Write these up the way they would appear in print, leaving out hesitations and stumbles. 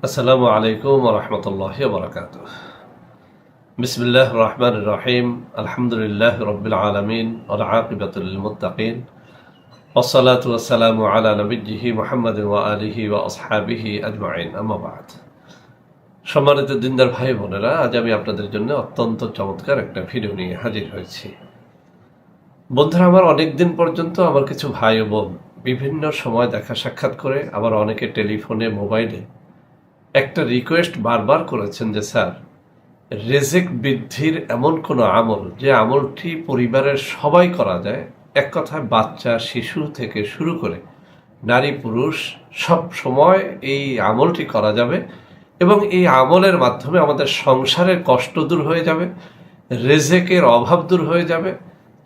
আসসালামু আলাইকুম ওয়া রাহমাতুল্লাহি ওয়া বারাকাতুহু। বিসমিল্লাহির রহমানির রহিম। আলহামদুলিল্লাহি রাব্বিল আলামিন ওয়াল আকিবাতু লিল মুত্তাকিন। ওয়াসসালাতু ওয়াসসালামু আলা নাবিয়্যিহি মুহাম্মাদিন ওয়া আলিহি ওয়া আসহাবিহি আজমাইন। আম্মা বা'দ। সম্মানিত দিনদার ভাই বোনেরা, আজ আমি আপনাদের জন্য অত্যন্ত চমৎকার একটা ভিডিও নিয়ে হাজির হয়েছি। বন্ধুরা, আমার অনেকদিন পর্যন্ত আমার কিছু ভাই ও বোন বিভিন্ন সময় দেখা সাক্ষাৎ করে, আবার অনেকে টেলিফোনে, মোবাইলে একটা রিকোয়েস্ট বারবার করেছেন যে স্যার, রেজেক বৃদ্ধির এমন কোনো আমল যে আমলটি পরিবারের সবাই করা যায়, এক কথায় বাচ্চা শিশু থেকে শুরু করে নারী পুরুষ সব সময় এই আমলটি করা যাবে এবং এই আমলের মাধ্যমে আমাদের সংসারের কষ্ট দূর হয়ে যাবে, রেজেকের অভাব দূর হয়ে যাবে,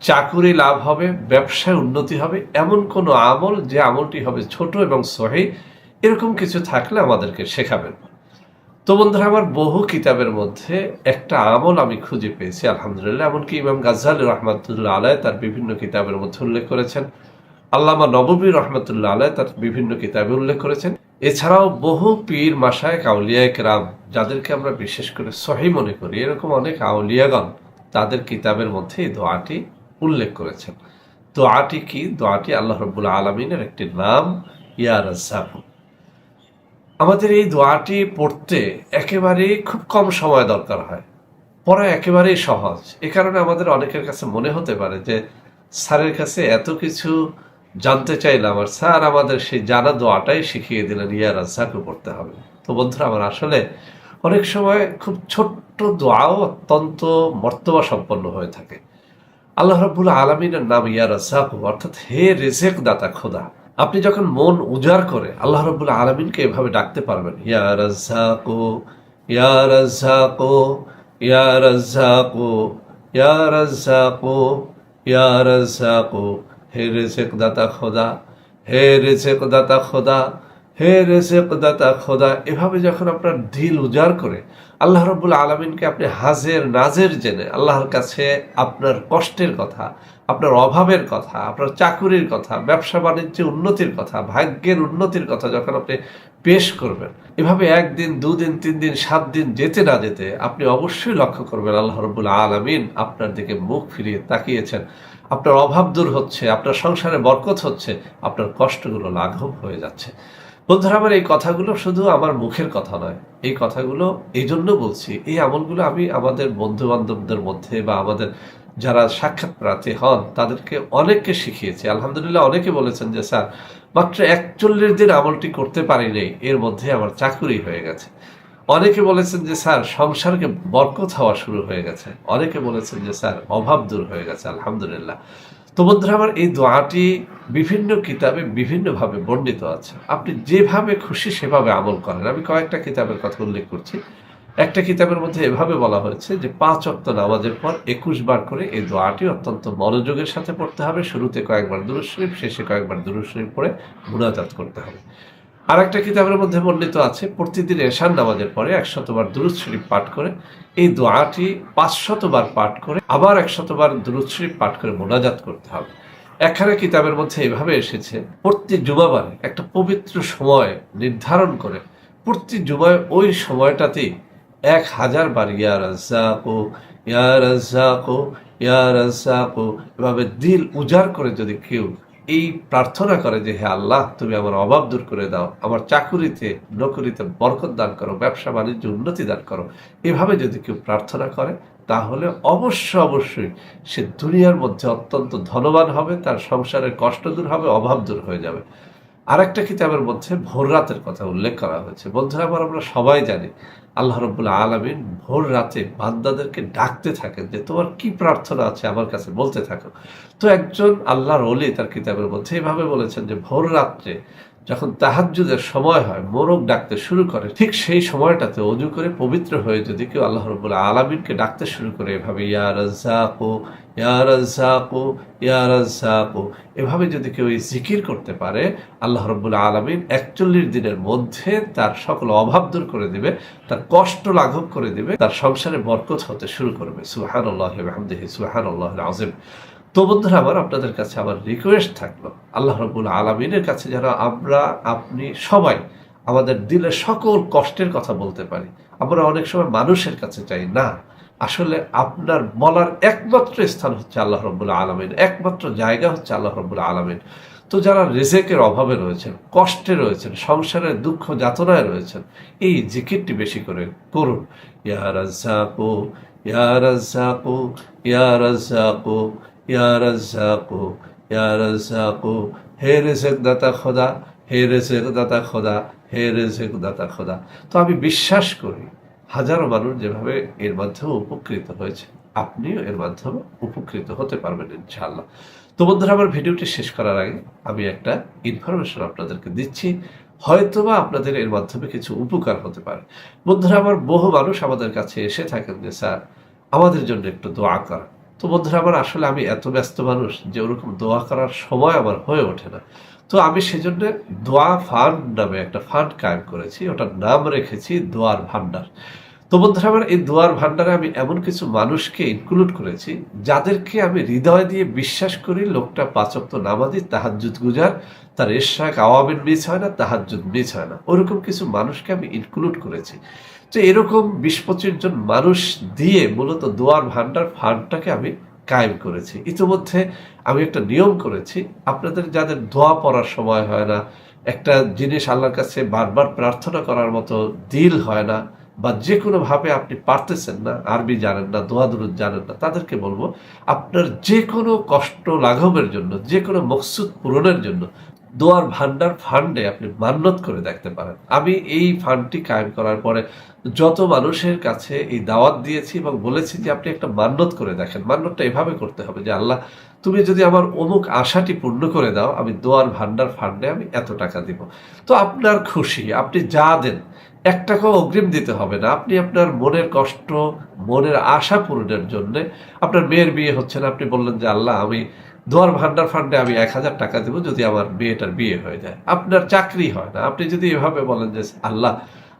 চাকুরি লাভ হবে, ব্যবসায় উন্নতি হবে, এমন কোনো আমল যে আমলটি হবে ছোট এবং সহিহ, এরকম কিছু থাকলে আমাদেরকে শেখাবেন। তো বন্ধুরা, আমার বহু কিতাবের মধ্যে একটা আমল আমি খুঁজে পেয়েছি আলহামদুলিল্লাহ। এমনকি ইমাম গাজ্জালী রহমাতুল্লাহ আলাইহি তার বিভিন্ন কিতাবের মধ্যে উল্লেখ করেছেন, আল্লামা নববী রহমাতুল্লাহ আলাইহি তার বিভিন্ন কিতাবে উল্লেখ করেছেন। এছাড়াও বহু পীর মাশায়েখ আউলিয়ায়ে কেরাম, যাদেরকে আমরা বিশেষ করে সহিহ মনে করি, এরকম অনেক আউলিয়াগণ তাদের কিতাবের মধ্যে এই দোয়াটি উল্লেখ করেছেন। দোয়াটি কি? দোয়াটি আল্লাহ রাব্বুল আলামিনের একটি নাম, ইয়া রাজ্জাক। আমাদের এই দোয়াটি পড়তে একেবারে খুব কম সময় দরকার হয়, পড়া একেবারেই সহজ। এ কারণে আমাদের অনেকের কাছে মনে হতে পারে যে স্যারের কাছে এত কিছু জানতে চাইলাম আর স্যার আমাদের সেই জানা দোয়াটাই শিখিয়ে দিলেন, ইয়া রাজ্জাকু পড়তে হবে। তো বন্ধুরা আমার, আসলে অনেক সময় খুব ছোট্ট দোয়াও অত্যন্ত মর্তবা সম্পন্ন হয়ে থাকে। আল্লাহ রাব্বুল আলামিনের নাম ইয়া রাজ্জাকু, অর্থাৎ হে রিজেক দাতা খোদা। আপনি যখন মন উজাড় করে আল্লাহ রাব্বুল আলামিনকে এভাবে ডাকতে পারবেন, ইয়া রাজ্জাকু, ইয়া রাজ্জাকু, ইয়া রাজ্জাকু, ইয়া রাজ্জাকু, ইয়া রাজ্জাকু, হে রিজেক দাতা খোদা, হে রিজেক দাতা খোদা, হে রিজেক দাতা খোদা। এভাবে যখন আপনার দিল উজাড় করে আল্লাহ রাব্বুল আলামিনকে আপনি হাজের নাজের জেনে আল্লাহর কাছে আপনার কষ্টের কথা, আপনার অভাবের কথা, আপনার চাকুরির কথা, ব্যবসা বাণিজ্যে উন্নতির কথা, ভাগ্যের উন্নতির কথা যখন আপনি পেশ করবেন, এভাবে একদিন, দুদিন, 3 দিন, 7 দিন যেতে না যেতে আপনি অবশ্যই লক্ষ্য করবেন আল্লাহ রাব্বুল আলামিন আপনার দিকে মুখ ফিরিয়ে তাকিয়েছেন, আপনার অভাব দূর হচ্ছে, আপনার সংসারে বরকত হচ্ছে, আপনার কষ্টগুলো লাঘব হয়ে যাচ্ছে। বন্ধুরা আমার, এই কথাগুলো শুধু আমার মুখের কথা নয়, এই কথাগুলো এই জন্য বলছি, এই আমলগুলো আমি আমাদের বন্ধু বান্ধবদের মধ্যে বা আমাদের যারা সাক্ষাৎ প্রার্থী হন তাদেরকে অনেককে শিখিয়েছি আলহামদুলিল্লাহ। অনেকে বলেছেন যে স্যার, মাত্র 41 দিন আমলটি করতে পারিনি, এর মধ্যে আমার চাকুরি হয়ে গেছে। অনেকে বলেছেন যে স্যার, সংসারকে বরকত হওয়া শুরু হয়ে গেছে। অনেকে বলেছেন যে স্যার, অভাব দূর হয়ে গেছে আলহামদুলিল্লাহ। তো বন্ধুরা আমার, এই দোয়াটি বিভিন্ন কিতাবে বিভিন্নভাবে বর্ণিত আছে। আপনি যেভাবে খুশি সেভাবে আমল করেন। আমি কয়েকটা কিতাবের কথা উল্লেখ করছি। একটা কিতাবের মধ্যে এভাবে বলা হয়েছে যে 5 ওয়াক্ত নামাজের পর 21 বার করে এই দোয়াটি অত্যন্ত মনোযোগের সাথে পড়তে হবে। শুরুতে কয়েকবার দুরূদ শরীফ, শেষে কয়েকবার দুরূদ শরীফ পড়ে মুনাজাত করতে হবে। আর একটা কিতাবের মধ্যে বর্ণিত আছে প্রতিদিন এশার নামাজের পরে 100 বার দুরূদ শরীফ পাঠ করে এই দোয়াটি 500 বার পাঠ করে আবার 100 বার দুরূদ শরীফ পাঠ করে মুনাজাত করতে হবে। একখানা কিতাবের মধ্যে এভাবে এসেছে প্রতি জুমাবারে একটা পবিত্র সময় নির্ধারণ করে প্রতি জুমায় ওই সময়টাতেই 1000 বার ইয়া রাজ্জাকু, ইয়া রাজ্জাকু, ইয়া রাজ্জাকু, এভাবে দিল উজাড় করে যদি কেউ এই প্রার্থনা করে যে হে আল্লাহ, তুমি আমার অভাব দূর করে দাও, আমার চাকুরিতে নকরিতে বরকত দান করো, ব্যবসা বাণিজ্য উন্নতি দান করো, এভাবে যদি কেউ প্রার্থনা করে তাহলে অবশ্যই সে দুনিয়ার মধ্যে অত্যন্ত ধনবান হবে, তার সংসারের কষ্ট দূর হবে, অভাব দূর হয়ে যাবে। আরেকটা কিতাবের মধ্যে ভোর রাতের কথা উল্লেখ করা হয়েছে। বন্ধুরা আমার, আমরা সবাই জানি আল্লাহ রাব্বুল আলামিন ভোর রাতে বান্দাদেরকে ডাকতে থাকেন যে তোমার কি প্রার্থনা আছে আমার কাছে বলতে থাকো। তো একজন আল্লাহর ওলি তার কিতাবের মধ্যে এভাবে বলেছেন যে ভোর রাত্রে যখন তাহাজ্জুদের সময় হয়, মোরগ ডাকতে শুরু করে, ঠিক সেই সময়টাতে ওযু করে পবিত্র হয়ে যদি কেউ আল্লাহ রাব্বুল আলামিনকে ডাকতে শুরু করে এভাবে ইয়া রাজ্জাকু, ইয়া রাজ্জাকু, ইয়া রাজ্জাকু, এভাবে যদি কেউ এই জিকির করতে পারে, আল্লাহ রাব্বুল আলামিন 41 দিনের মধ্যে তার সকল অভাব দূর করে দিবে, তার কষ্ট লাঘব করে দিবে, তার সংসারে বরকত হতে শুরু করবে। সুবহানাল্লাহি ওয়া বিহামদিহি, সুবহানাল্লাহিল আযীম। তো বন্ধুরা আমার, আপনাদের কাছে আমার রিকোয়েস্ট থাকলো আল্লাহ রাব্বুল আলামিনের কাছে যেন আমরা আপনি সবাই আমাদের দিলের সকল কষ্টের কথা বলতে পারি। আমরা অনেক সময় মানুষের কাছে চাই না, আসলে আপনার বলার একমাত্র স্থান হচ্ছে আল্লাহ রাব্বুল আলামিন, একমাত্র জায়গা হচ্ছে আল্লাহ রাব্বুল আলামিন। তো যারা রিজেকের অভাবে রয়েছেন, কষ্টে রয়েছেন, সংসারের দুঃখ যাতনায় রয়েছেন, এই জিকিরটি বেশি করে করুন। ইয়া রাজ্জাকু, ইয়া রাজ্জাকু, ইয়া রাজ্জাকু, ইয়া রাজ্জাকু, ইয়া রাজ্জাকু, হে রিজেক দাতা খোদা, হে রিজেক দাতা খোদা, হে রিজেক দাতা খোদা। তো আমি বিশ্বাস করি হাজারো মানুষ যেভাবে এর মাধ্যমে উপকৃত হয়েছে, আপনিও এর মাধ্যমে উপকৃত হতে পারবেন ইনশাআল্লাহ। তো বন্ধুরা, আমার ভিডিওটি শেষ করার আগে আমি একটা ইনফরমেশন আপনাদেরকে দিচ্ছি, হয়তোবা আপনাদের এর মাধ্যমে কিছু উপকার হতে পারে। বন্ধুরা, আমার বহু মানুষ আমাদের কাছে এসে থাকেন যে স্যার আমাদের জন্য একটু দোয়া করা। তো বন্ধুরা আমার, আসলে আমি এত ব্যস্ত মানুষ যে ওরকম দোয়া করার সময় আমার হয়ে ওঠে না। তো আমি সেজন্য দোয়া ফান্ড নামে একটা ফান্ড কায়েম করেছি, ওটার নাম রেখেছি দোয়ার ভান্ডার। তো বন্ধুরা আমার, এই দোয়ার ভান্ডারে আমি এমন কিছু মানুষকে ইনক্লুড করেছি যাদেরকে আমি হৃদয় দিয়ে বিশ্বাস করি লোকটা 5 ওয়াক্ত নামাজি, তাহাজ্জুদ গুজার, তার ইশরাক আওয়ামিন মিস হয় না, তাহাজ্জুদ মিস হয় না, ওরকম কিছু মানুষকে আমি ইনক্লুড করেছি। তো এরকম 20-25 জন মানুষ দিয়ে মূলত দোয়ার ভান্ডার ফান্ডটাকে আমি কায়েম করেছি। ইতিমধ্যে আমি একটা নিয়ম করেছি, আপনাদের যাদের দোয়া পড়ার সময় হয় না, একটা জিনিস আল্লাহর কাছে বারবার প্রার্থনা করার মতো দিল হয় না, বা যে কোনোভাবে আপনি পারতেছেন না, আরবি জানেন না, দোয়া দুরুদ জানেন না, তাদেরকে বলবো আপনার যে কোনো কষ্ট লাঘবের জন্য, যে কোনো মকসুদ পূরণের জন্য দোয়ার ভান্ডার ফান্ডে আপনি মান্নত করে দেখতে পারেন। আমি এই ফান্ডটি কায়েম করার পরে যত মানুষের কাছে এই দাওয়াত দিয়েছি এবং বলেছি যে আপনি একটা মান্নত করে দেখেন। মান্নতটা এভাবে করতে হবে যে আল্লাহ তুমি যদি আমার অমুক আশাটি পূর্ণ করে দাও, আমি দোয়ার ভান্ডার ফান্ডে আমি এত টাকা দিব। তো আপনার খুশি, আপনি যা দেন, 1 টাকাও অগ্রিম দিতে হবে না। আপনি আপনার মনের কষ্ট, মনের আশা পূরণের জন্য, আপনার মেয়ের বিয়ে হচ্ছে না, আপনি বললেন যে আল্লাহ আমি দোয়ার ভান্ডার ফান্ডে আমি 1000 টাকা দেবো যদি আমার মেয়েটার বিয়ে হয়ে যায়। আপনার চাকরি হয় না, আপনি যদি এভাবে বলেন যে আল্লাহ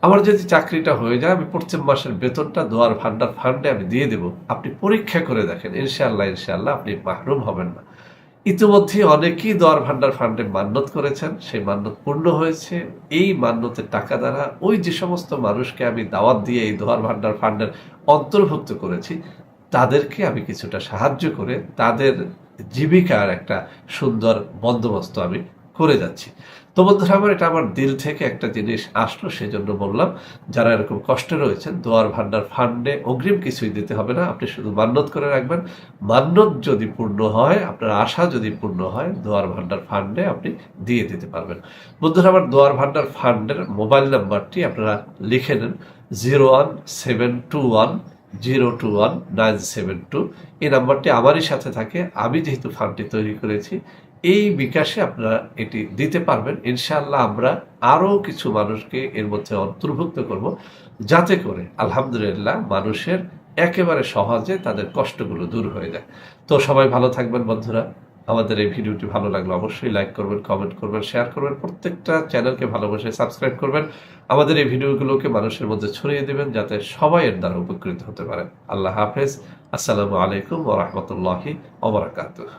আমার যদি চাকরিটা হয়ে যায়, আমি প্রত্যেক মাসের বেতনটা দোয়ার ভান্ডার ফান্ডে আমি দিয়ে দেবো। আপনি পরীক্ষা করে দেখেন, ইনশাআল্লাহ ইনশাআল্লাহ আপনি মাহরুম হবেন না। ইতিমধ্যে অনেকেই দোয়ার ভান্ডার ফান্ডে মান্নত করেছেন, সেই মান্নত পূর্ণ হয়েছে। এই মান্নতের টাকা দ্বারা ওই যে সমস্ত মানুষকে আমি দাওয়াত দিয়ে এই দোয়ার ভান্ডার ফান্ডের অন্তর্ভুক্ত করেছি, তাদেরকে আমি কিছুটা সাহায্য করে তাদের জীবিকার একটা সুন্দর বন্দোবস্ত আমি করে যাচ্ছি। তো বন্ধুরা আমার, এটা আমার দিল থেকে একটা জিনিস আসলো, সেজন্য বললাম যারা এরকম কষ্টে রয়েছেন, দোয়ার ভান্ডার ফান্ডে অগ্রিম কিছুই দিতে হবে না, আপনি শুধু মান্নত করে রাখবেন। মান্নত যদি পূর্ণ হয়, আপনার আশা যদি পূর্ণ হয়, দোয়ার ভান্ডার ফান্ডে আপনি দিয়ে দিতে পারবেন। বন্ধুরা আমার, দোয়ার ভান্ডার ফান্ডের মোবাইল নাম্বারটি আপনারা লিখে নেন 01721021972। এই নাম্বারটি আমারই সাথে থাকে। আমি যেহেতু ফান্ডটি তৈরি করেছি, এই বিকাশে আপনারা এটি দিতে পারবেন। ইনশাআল্লাহ আমরা আরও কিছু মানুষকে এর মধ্যে অন্তর্ভুক্ত করব, যাতে করে আলহামদুলিল্লাহ মানুষের একেবারে সহজে তাদের কষ্টগুলো দূর হয়ে যায়। তো সবাই ভালো থাকবেন বন্ধুরা। আমাদের এই ভিডিওটি ভালো লাগলো অবশ্যই লাইক করবেন, কমেন্ট করবেন, শেয়ার করবেন, প্রত্যেকটা চ্যানেলকে ভালোবাসে সাবস্ক্রাইব করবেন। আমাদের এই ভিডিওগুলোকে মানুষের মধ্যে ছড়িয়ে দেবেন যাতে সবাই এর দ্বারা উপকৃত হতে পারে। আল্লাহ হাফেজ। আসসালামু আলাইকুম ওয়া রাহমাতুল্লাহি ওয়া বারাকাতুহু।